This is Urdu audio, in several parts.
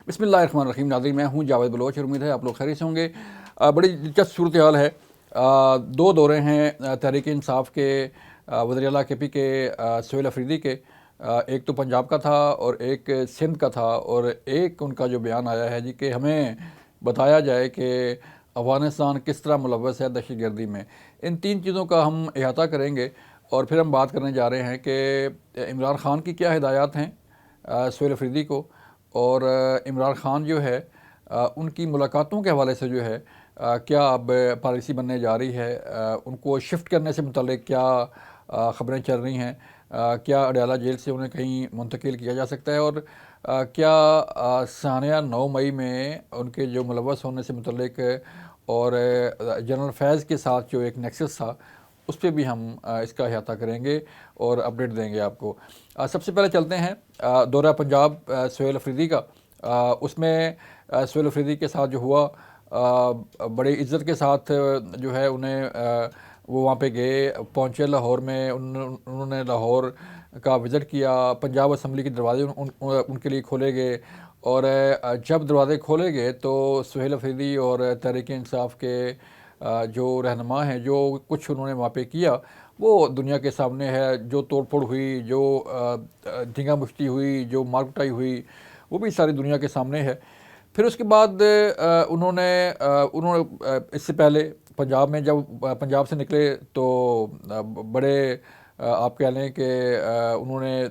بسم اللہ الرحمن الرحیم. ناظرین، میں ہوں جاوید بلوچ اور امید ہے آپ لوگ خیریت سے ہوں گے. بڑی دلچسپ صورتحال ہے. دو دورے ہیں تحریک انصاف کے وزیر اعلیٰ کے پی کے سہیل افریدی کے. ایک تو پنجاب کا تھا اور ایک سندھ کا تھا، اور ایک ان کا جو بیان آیا ہے جی کہ ہمیں بتایا جائے کہ افغانستان کس طرح ملوث ہے دہشت گردی میں. ان تین چیزوں کا ہم احاطہ کریں گے، اور پھر ہم بات کرنے جا رہے ہیں کہ عمران خان کی کیا ہدایات ہیں سہیل افریدی کو، اور عمران خان جو ہے ان کی ملاقاتوں کے حوالے سے جو ہے کیا اب پالیسی بننے جا رہی ہے، ان کو شفٹ کرنے سے متعلق کیا خبریں چل رہی ہیں، کیا اڈیالہ جیل سے انہیں کہیں منتقل کیا جا سکتا ہے، اور کیا سانحہ 9 مئی میں ان کے جو ملوث ہونے سے متعلق اور جنرل فیض کے ساتھ جو ایک نیکسس تھا اس پہ بھی ہم اس کا احاطہ کریں گے اور اپڈیٹ دیں گے آپ کو. سب سے پہلے چلتے ہیں دورہ پنجاب سہیل افریدی کا. اس میں سہیل افریدی کے ساتھ جو ہوا، بڑی عزت کے ساتھ جو ہے انہیں وہ وہاں پہ گئے، پہنچے لاہور میں. انہوں نے لاہور کا وزٹ کیا. پنجاب اسمبلی کے دروازے ان کے لیے کھولے گئے، اور جب دروازے کھولے گئے تو سہیل افریدی اور تحریک انصاف کے جو رہنما ہیں، جو کچھ انہوں نے وہاں پہ کیا وہ دنیا کے سامنے ہے. جو توڑ پھوڑ ہوئی، جو دھنگا مشتی ہوئی، جو مار کٹائی ہوئی، وہ بھی ساری دنیا کے سامنے ہے. پھر اس کے بعد انہوں نے اس سے پہلے پنجاب میں جب پنجاب سے نکلے تو بڑے آپ کہہ لیں کہ انہوں نے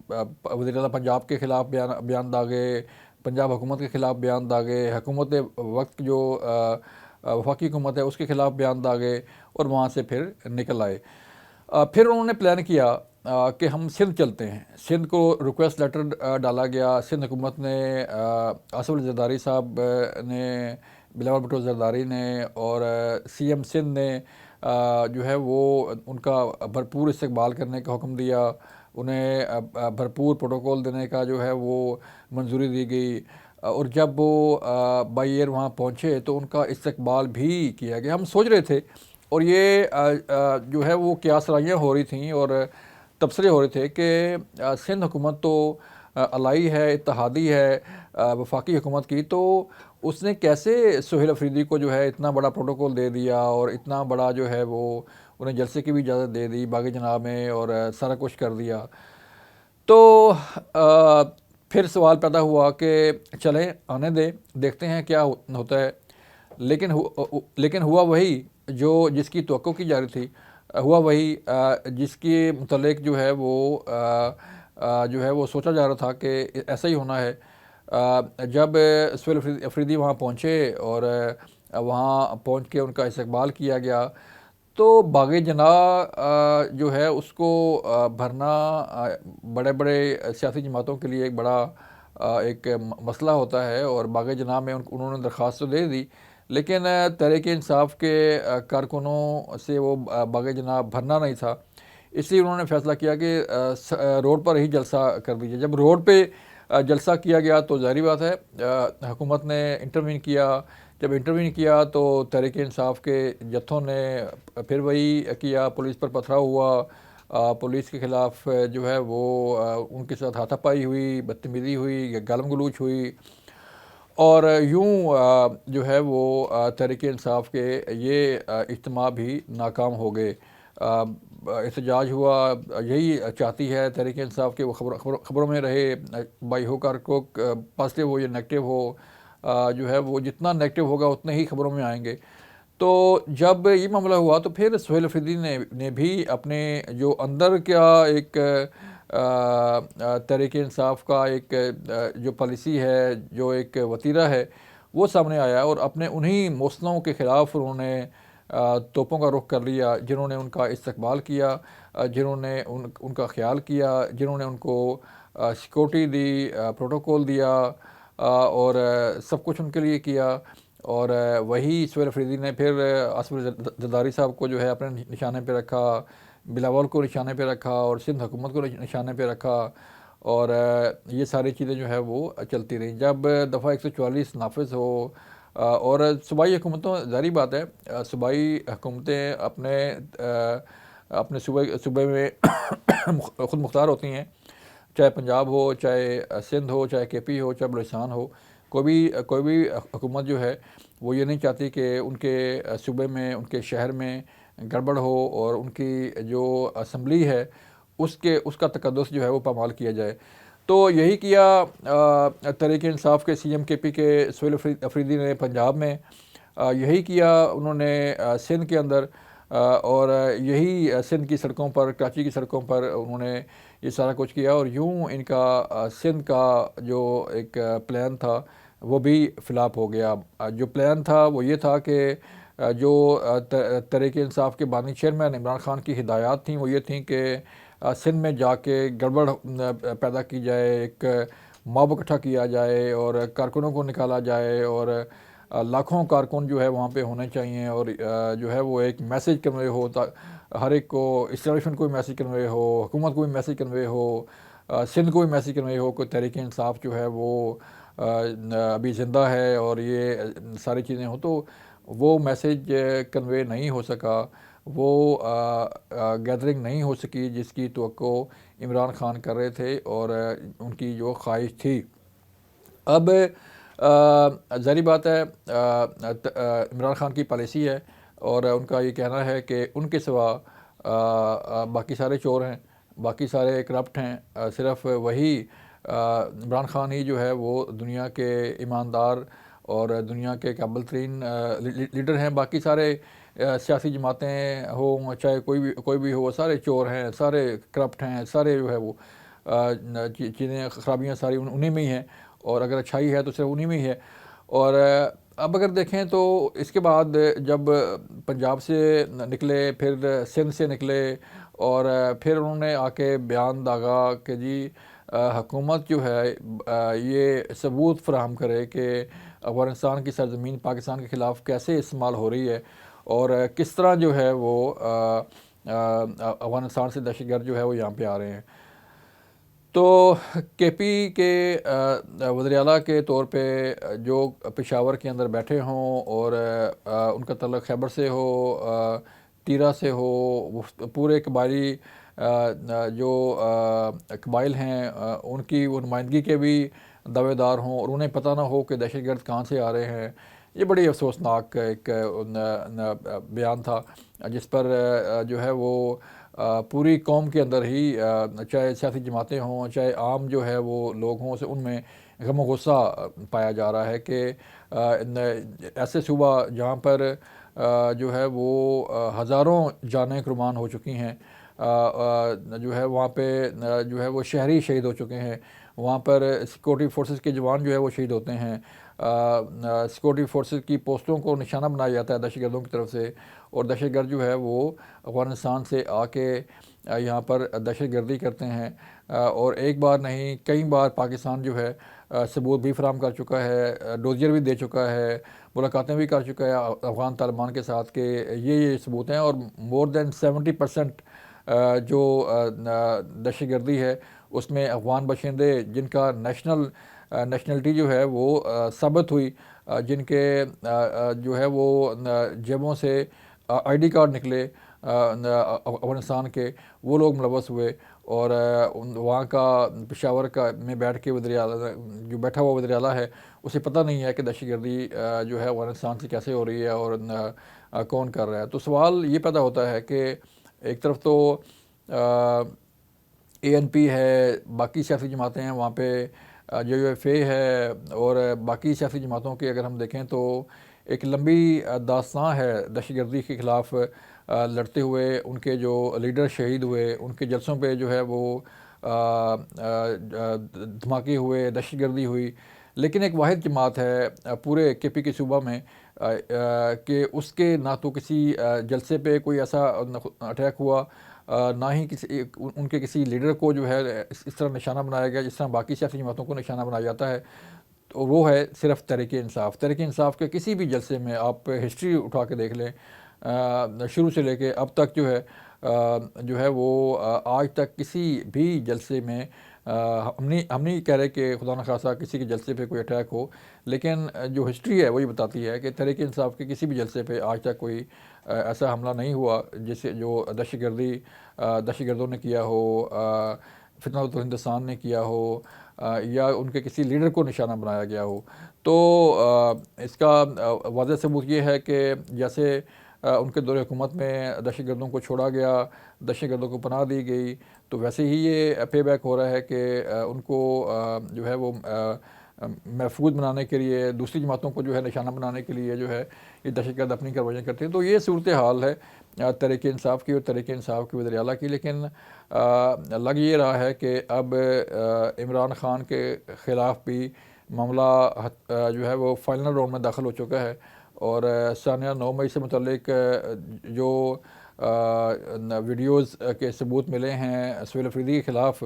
وزیر اعلیٰ پنجاب کے خلاف بیان داغے، پنجاب حکومت کے خلاف بیان داغے، حکومت وقت جو وفاقی حکومت ہے اس کے خلاف بیان داغے، اور وہاں سے پھر نکل آئے. پھر انہوں نے پلان کیا کہ ہم سندھ چلتے ہیں. سندھ کو ریکویسٹ لیٹر ڈالا گیا. سندھ حکومت نے آصف علی زرداری صاحب نے، بلاول بھٹو زرداری نے، اور سی ایم سندھ نے جو ہے وہ ان کا بھرپور استقبال کرنے کا حکم دیا. انہیں بھرپور پروٹوکول دینے کا جو ہے وہ منظوری دی گئی. اور جب وہ بائی ایئر وہاں پہنچے تو ان کا استقبال بھی کیا گیا. ہم سوچ رہے تھے، اور یہ جو ہے وہ قیاس رائیاں ہو رہی تھیں اور تبصرے ہو رہے تھے کہ سندھ حکومت تو الائی ہے، اتحادی ہے وفاقی حکومت کی، تو اس نے کیسے سہیل افریدی کو جو ہے اتنا بڑا پروٹوکول دے دیا اور اتنا بڑا جو ہے وہ انہیں جلسے کی بھی اجازت دے دی باغ جناب میں، اور سارا کچھ کر دیا. تو پھر سوال پیدا ہوا کہ چلیں آنے دیں، دیکھتے ہیں کیا ہوتا ہے. لیکن ہوا وہی جس کی توقع کی جا رہی تھی، ہوا وہی جس کے متعلق جو ہے وہ سوچا جا رہا تھا کہ ایسا ہی ہونا ہے. جب سہیل افریدی وہاں پہنچے اور وہاں پہنچ کے ان کا استقبال کیا گیا، تو باغ جناح جو ہے اس کو بھرنا بڑے بڑے سیاسی جماعتوں کے لیے ایک بڑا ایک مسئلہ ہوتا ہے، اور باغ جناح میں انہوں نے درخواست تو دے دی، لیکن تحریک انصاف کے کارکنوں سے وہ باغ جناح بھرنا نہیں تھا. اس لیے انہوں نے فیصلہ کیا کہ روڈ پر ہی جلسہ کر دیجیے. جب روڈ پہ جلسہ کیا گیا تو ظاہری بات ہے حکومت نے انٹروین کیا. جب انٹروین کیا تو تحریک انصاف کے جتھوں نے پھر وہی کیا. پولیس پر پتھراؤ ہوا، پولیس کے خلاف جو ہے وہ ان کے ساتھ ہاتھا پائی ہوئی، بدتمیزی ہوئی، گالم گلوچ ہوئی، اور یوں جو ہے وہ تحریک انصاف کے یہ اجتماع بھی ناکام ہو گئے. احتجاج ہوا. یہی چاہتی ہے تحریک انصاف کے وہ خبروں میں رہے، بائی ہو کر کو پازیٹیو ہو یا نیگیٹو ہو، جو ہے وہ جتنا نیگیٹو ہوگا اتنے ہی خبروں میں آئیں گے. تو جب یہ معاملہ ہوا تو پھر سہیل افریدی نے بھی اپنے جو اندر کیا ایک تحریک انصاف کا ایک جو پالیسی ہے، جو ایک وتیرہ ہے، وہ سامنے آیا، اور اپنے انہی موصلوں کے خلاف انہوں نے توپوں کا رخ کر لیا، جنہوں نے ان کا استقبال کیا، جنہوں نے ان کا خیال کیا، جنہوں نے ان کو سیکورٹی دی، پروٹوکول دیا، اور سب کچھ ان کے لیے کیا. اور وہی سہیل افریدی نے پھر آصف علی زرداری صاحب کو جو ہے اپنے نشانے پہ رکھا، بلاول کو نشانے پہ رکھا، اور سندھ حکومت کو نشانے پہ رکھا، اور یہ ساری چیزیں جو ہے وہ چلتی رہیں. جب دفعہ 144 نافذ ہو اور صوبائی حکومتوں، ظاہری بات ہے صوبائی حکومتیں اپنے صوبے میں خود مختار ہوتی ہیں، چاہے پنجاب ہو، چاہے سندھ ہو، چاہے کے پی ہو، چاہے بلوچستان ہو، کوئی بھی حکومت جو ہے وہ یہ نہیں چاہتی کہ ان کے صوبے میں، ان کے شہر میں گڑبڑ ہو، اور ان کی جو اسمبلی ہے اس کا تقدس جو ہے وہ پامال کیا جائے۔ تو یہی کیا تحریک انصاف کے سی ایم کے پی کے سہیل افریدی نے پنجاب میں، یہی کیا انہوں نے سندھ کے اندر، اور یہی سندھ کی سڑکوں پر، کراچی کی سڑکوں پر انہوں نے یہ سارا کچھ کیا، اور یوں ان کا سندھ کا جو ایک پلان تھا وہ بھی فلاپ ہو گیا۔ جو پلان تھا وہ یہ تھا کہ جو تحریک انصاف کے بانی چیئرمین عمران خان کی ہدایات تھیں وہ یہ تھیں کہ سندھ میں جا کے گڑبڑ پیدا کی جائے، ایک موب اکٹھا کیا جائے اور کارکنوں کو نکالا جائے، اور لاکھوں کارکن جو ہے وہاں پہ ہونے چاہیے، اور جو ہے وہ ایک میسیج کنوے ہو، ہر ایک کو، اسٹیبلشمنٹ کو بھی میسیج کنوے ہو، حکومت کو بھی میسیج کنوے ہو، سندھ کو بھی میسیج کنوے ہو کہ تحریک انصاف جو ہے وہ ابھی زندہ ہے، اور یہ ساری چیزیں ہوں۔ تو وہ میسیج کنوے نہیں ہو سکا، وہ گیدرنگ نہیں ہو سکی جس کی توقع عمران خان کر رہے تھے اور ان کی جو خواہش تھی۔ اب ظاہری بات ہے عمران خان کی پالیسی ہے، اور ان کا یہ کہنا ہے کہ ان کے سوا باقی سارے چور ہیں، باقی سارے کرپٹ ہیں، صرف وہی عمران خان ہی جو ہے وہ دنیا کے ایماندار اور دنیا کے قابل ترین لیڈر ہیں۔ باقی سارے سیاسی جماعتیں ہوں، چاہے کوئی بھی ہو، سارے چور ہیں، سارے کرپٹ ہیں، سارے جو ہے وہ چیزیں، خرابیاں ساری انہیں میں ہی ہیں، اور اگر اچھائی ہے تو صرف انہیں میں ہی ہے۔ اور اب اگر دیکھیں تو اس کے بعد جب پنجاب سے نکلے، پھر سندھ سے نکلے، اور پھر انہوں نے آ کے بیان داغا کہ جی حکومت جو ہے یہ ثبوت فراہم کرے کہ افغانستان کی سرزمین پاکستان کے خلاف کیسے استعمال ہو رہی ہے، اور کس طرح جو ہے وہ افغانستان سے دہشت گرد جو ہے وہ یہاں پہ آ رہے ہیں۔ تو کے پی کے وزیر اعلیٰ کے طور پہ جو پشاور کے اندر بیٹھے ہوں، اور ان کا تعلق خیبر سے ہو، تیرا سے ہو، وہ پورے قبائلی جو قبائل ہیں ان کی وہ نمائندگی کے بھی دعوے دار ہوں، اور انہیں پتہ نہ ہو کہ دہشت گرد کہاں سے آ رہے ہیں، یہ بڑی افسوسناک ایک بیان تھا، جس پر جو ہے وہ پوری قوم کے اندر ہی، چاہے سیاسی جماعتیں ہوں، چاہے عام جو ہے وہ لوگ ہوں، سے ان میں غم و غصہ پایا جا رہا ہے کہ ایسے صوبہ جہاں پر جو ہے وہ ہزاروں جانیں قربان ہو چکی ہیں، جو ہے وہاں پہ جو ہے وہ شہری شہید ہو چکے ہیں، وہاں پر سیکورٹی فورسز کے جوان جو ہے وہ شہید ہوتے ہیں، سیکورٹی فورسز کی پوسٹوں کو نشانہ بنایا جاتا ہے دہشت گردوں کی طرف سے، اور دہشت گرد جو ہے وہ افغانستان سے آ کے یہاں پر دہشت گردی کرتے ہیں، اور ایک بار نہیں کئی بار پاکستان جو ہے ثبوت بھی فراہم کر چکا ہے، ڈوزیر بھی دے چکا ہے، ملاقاتیں بھی کر چکا ہے افغان طالبان کے ساتھ کہ یہ ثبوت ہیں، اور مور دین 70% جو دہشت گردی ہے اس میں افغان باشندے جن کا نیشنلٹی جو ہے وہ ثابت ہوئی، جن کے جو ہے وہ جیبوں سے آئی ڈی کارڈ نکلے افغانستان کے، وہ لوگ ملوث ہوئے، اور وہاں کا پشاور کا میں بیٹھ کے وزیر اعلیٰ جو بیٹھا ہوا وزیر اعلیٰ ہے اسے پتہ نہیں ہے کہ دہشت گردی جو ہے افغانستان سے کیسے ہو رہی ہے اور کون کر رہا ہے۔ تو سوال یہ پیدا ہوتا ہے کہ ایک طرف تو اے این پی ہے، باقی سیاسی جماعتیں ہیں وہاں پہ، جو یو ایف اے ہے، اور باقی سیاسی جماعتوں کی اگر ہم دیکھیں تو ایک لمبی داستان ہے دہشت گردی کے خلاف لڑتے ہوئے، ان کے جو لیڈر شہید ہوئے، ان کے جلسوں پہ جو ہے وہ دھماکے ہوئے، دہشت گردی ہوئی، لیکن ایک واحد جماعت ہے پورے کے پی کے صوبہ میں کہ اس کے نہ تو کسی جلسے پہ کوئی ایسا اٹیک ہوا، نہ ہی ان کے کسی لیڈر کو جو ہے اس طرح نشانہ بنایا گیا جس طرح باقی سیاسی جماعتوں کو نشانہ بنایا جاتا ہے، تو وہ ہے صرف تحریک انصاف۔ تحریک انصاف کے کسی بھی جلسے میں آپ ہسٹری اٹھا کے دیکھ لیں، شروع سے لے کے اب تک جو ہے وہ آج تک کسی بھی جلسے میں ہم نہیں کہہ رہے کہ خدا نخواستہ کسی کے جلسے پہ کوئی اٹیک ہو، لیکن جو ہسٹری ہے وہ یہ بتاتی ہے کہ تحریک انصاف کے کسی بھی جلسے پہ آج تک کوئی ایسا حملہ نہیں ہوا جسے جو دہشت گردوں نے کیا ہو، فتنہ تو ہندوستان نے کیا ہو یا ان کے کسی لیڈر کو نشانہ بنایا گیا ہو، تو اس کا واضح ثبوت یہ ہے کہ جیسے ان کے دور حکومت میں دہشت گردوں کو چھوڑا گیا، دہشت گردوں کو پناہ دی گئی، تو ویسے ہی یہ پے بیک ہو رہا ہے کہ ان کو جو ہے وہ محفوظ بنانے کے لیے، دوسری جماعتوں کو جو ہے نشانہ بنانے کے لیے جو ہے یہ دہشت گرد اپنی کاروائیاں کرتے ہیں۔ تو یہ صورتحال ہے تحریک انصاف کی اور تحریک انصاف کے وزیر اعلیٰ کی، لیکن لگ یہ رہا ہے کہ اب عمران خان کے خلاف بھی معاملہ جو ہے وہ فائنل راؤنڈ میں داخل ہو چکا ہے، اور ثانیہ 9 مئی سے متعلق جو ویڈیوز کے ثبوت ملے ہیں سہیل افریدی کے خلاف،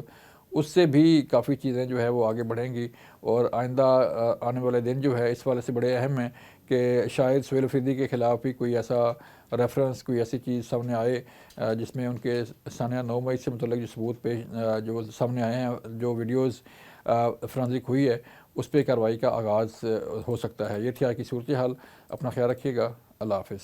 اس سے بھی کافی چیزیں جو ہے وہ آگے بڑھیں گی، اور آئندہ آنے والے دن جو ہے اس والے سے بڑے اہم ہیں کہ شاید سہیل افریدی کے خلاف بھی کوئی ایسا ریفرنس، کوئی ایسی چیز سامنے آئے جس میں ان کے ثانیہ 9 مئی سے متعلق جو ثبوت جو سامنے آئے ہیں، جو ویڈیوز فرانزک ہوئی ہے، اس پہ کارروائی کا آغاز ہو سکتا ہے۔ یہ تھی آج کی صورتحال، اپنا خیال رکھیے گا، اللہ حافظ۔